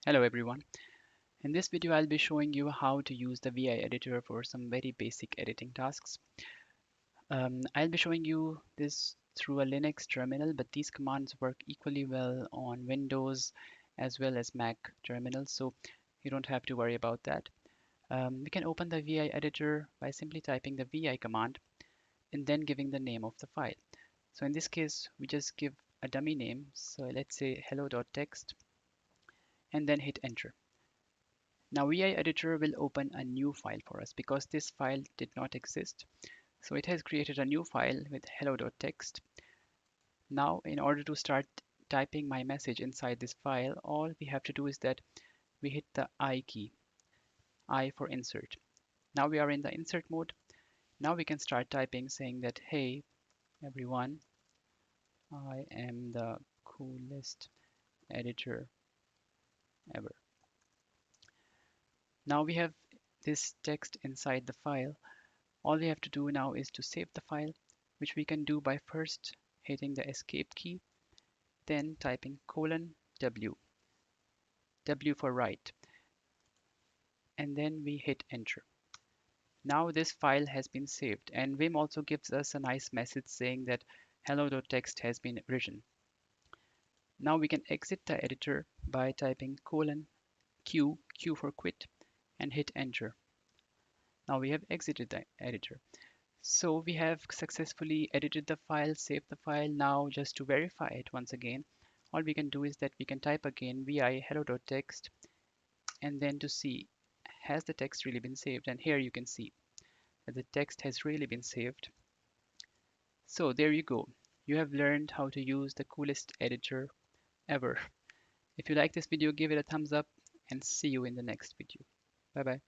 Hello everyone. In this video I'll be showing you how to use the VI editor for some very basic editing tasks. I'll be showing you this through a Linux terminal, but these commands work equally well on Windows as well as Mac terminals, so you don't have to worry about that. We can open the VI editor by simply typing the VI command and then giving the name of the file. So in this case, we just give a dummy name. So let's say hello.txt and then hit enter. Now VI Editor will open a new file for us because this file did not exist. So it has created a new file with hello.txt. Now in order to start typing my message inside this file, all we have to do is that we hit the I key, I for insert. Now we are in the insert mode. Now we can start typing saying that, hey everyone, I am the coolest editor ever. Now we have this text inside the file. All we have to do now is to save the file, which we can do by first hitting the escape key, then typing :W, W for write, and then we hit enter. Now this file has been saved, and Vim also gives us a nice message saying that hello.txt has been written. Now we can exit the editor by typing Q, Q for quit, and hit enter. Now we have exited the editor. So we have successfully edited the file, saved the file. Now just to verify it once again, all we can do is that we can type again vi hello.txt and then to see has the text really been saved. And here you can see that the text has really been saved. So there you go. You have learned how to use the coolest editor ever. If you like this video, give it a thumbs up and see you in the next video. Bye bye.